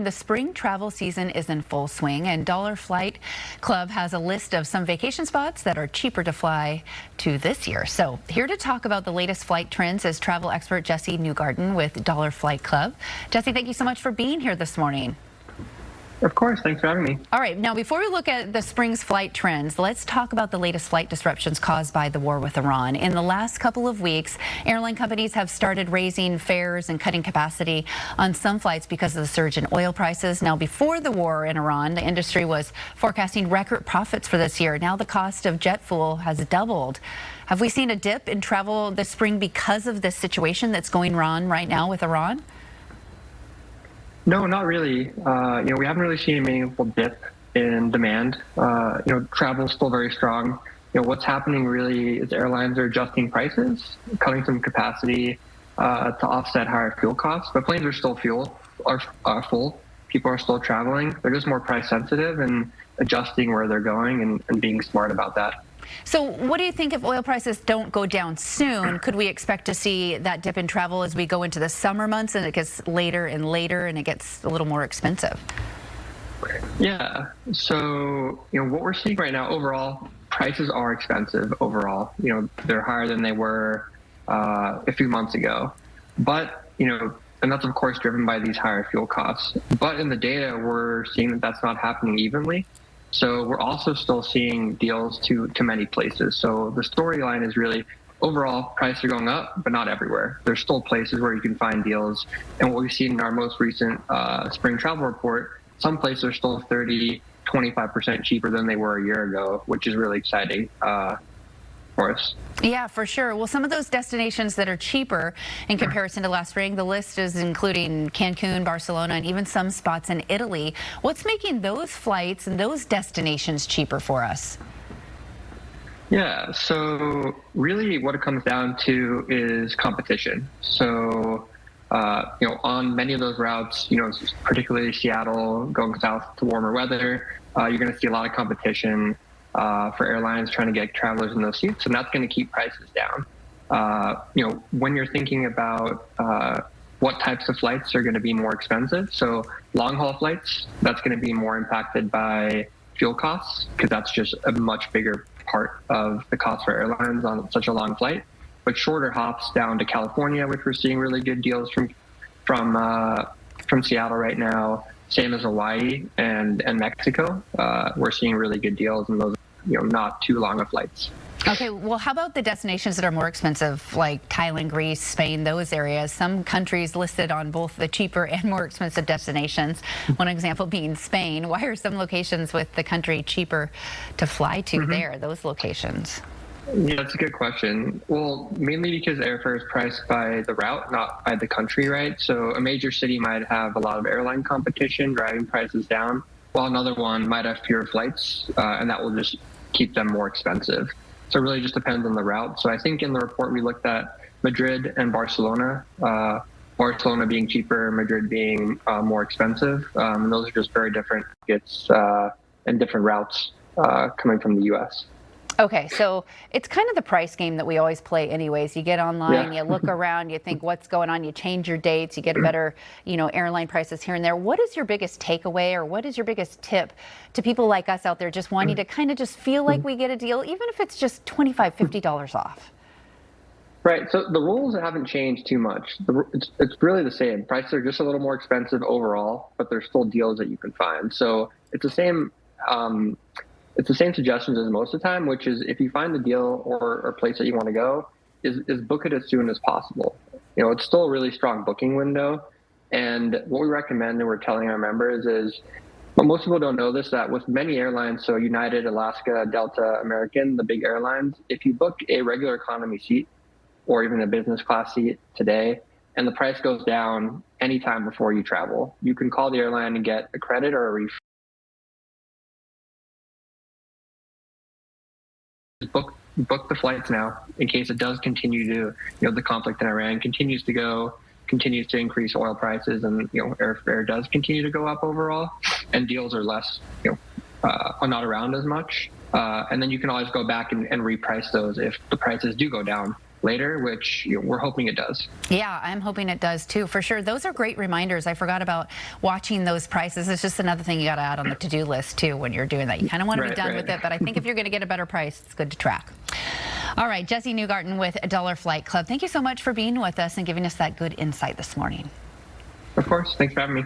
the spring travel season is in full swing, and Dollar Flight Club has a list of some vacation spots that are cheaper to fly to this year. So here to talk about the latest flight trends is travel expert Jesse Newgarden with Dollar Flight Club. Jesse, thank you so much for being here this morning. Of course. Thanks for having me. All right. Now, before we look at the spring's flight trends, let's talk about the latest flight disruptions caused by the war with Iran. In the last couple of weeks, airline companies have started raising fares and cutting capacity on some flights because of the surge in oil prices. Now, before the war in Iran, the industry was forecasting record profits for this year. Now the cost of jet fuel has doubled. Have we seen a dip in travel this spring because of this situation that's going on right now with Iran? No, not really. We haven't really seen a meaningful dip in demand. Travel is still very strong. What's happening really is airlines are adjusting prices, cutting some capacity to offset higher fuel costs. But planes are still full. People are still traveling. They're just more price sensitive and adjusting where they're going and being smart about that. So what do you think if oil prices don't go down soon? Could we expect to see that dip in travel as we go into the summer months and it gets later and later and it gets a little more expensive? Yeah. So, what we're seeing right now overall, prices are expensive overall. They're higher than they were a few months ago. But, and that's of course driven by these higher fuel costs. But in the data, we're seeing that that's not happening evenly. So we're also still seeing deals to many places. So the storyline is really overall prices are going up, but not everywhere. There's still places where you can find deals. And what we've seen in our most recent spring travel report, some places are still 30, 25% cheaper than they were a year ago, which is really exciting for us. Yeah, for sure. Well, some of those destinations that are cheaper in comparison to last spring, the list is including Cancun, Barcelona, and even some spots in Italy. What's making those flights and those destinations cheaper for us? Yeah, so really what it comes down to is competition. So, on many of those routes, particularly Seattle, going south to warmer weather, you're going to see a lot of competition for airlines trying to get travelers in those seats, and that's going to keep prices down. When you're thinking about what types of flights are going to be more expensive, so long-haul flights, that's going to be more impacted by fuel costs because that's just a much bigger part of the cost for airlines on such a long flight. But shorter hops down to California, which we're seeing really good deals from Seattle right now, same as Hawaii and Mexico, we're seeing really good deals in those not too long of flights. Okay, well, how about the destinations that are more expensive, like Thailand, Greece, Spain, those areas? Some countries listed on both the cheaper and more expensive destinations, one example being Spain. Why are some locations with the country cheaper to fly to there, those locations? Yeah, that's a good question. Well, mainly because airfare is priced by the route, not by the country, right? So a major city might have a lot of airline competition driving prices down, while another one might have fewer flights, and that will just keep them more expensive. So it really just depends on the route. So I think in the report we looked at Madrid and Barcelona, Barcelona being cheaper, Madrid being more expensive. And those are just very different markets and different routes coming from the U.S. Okay, so it's kind of the price game that we always play anyways. You get online, you look around, you think what's going on, you change your dates, you get better, airline prices here and there. What is your biggest takeaway or what is your biggest tip to people like us out there just wanting to kind of just feel like we get a deal, even if it's just $25, $50 off? Right, so the rules haven't changed too much. It's really the same. Prices are just a little more expensive overall, but there's still deals that you can find. So it's the same. It's the same suggestions as most of the time, which is if you find a deal or place that you want to go, is book it as soon as possible. It's still a really strong booking window. And what we recommend and we're telling our members is, but most people don't know this, that with many airlines, so United, Alaska, Delta, American, the big airlines, if you book a regular economy seat or even a business class seat today, and the price goes down anytime before you travel, you can call the airline and get a credit or a refund. Book the flights now in case it does continue to, the conflict in Iran continues to increase oil prices and, airfare does continue to go up overall and deals are less, are not around as much. And then you can always go back and reprice those if the prices do go down later, which we're hoping it does. Yeah, I'm hoping it does too, for sure. Those are great reminders. I forgot about watching those prices. It's just another thing you got to add on the to-do list too when you're doing that. You kind of want to be done with it, but I think if you're going to get a better price, it's good to track. All right, Jesse Newgarten with Dollar Flight Club. Thank you so much for being with us and giving us that good insight this morning. Of course. Thanks for having me.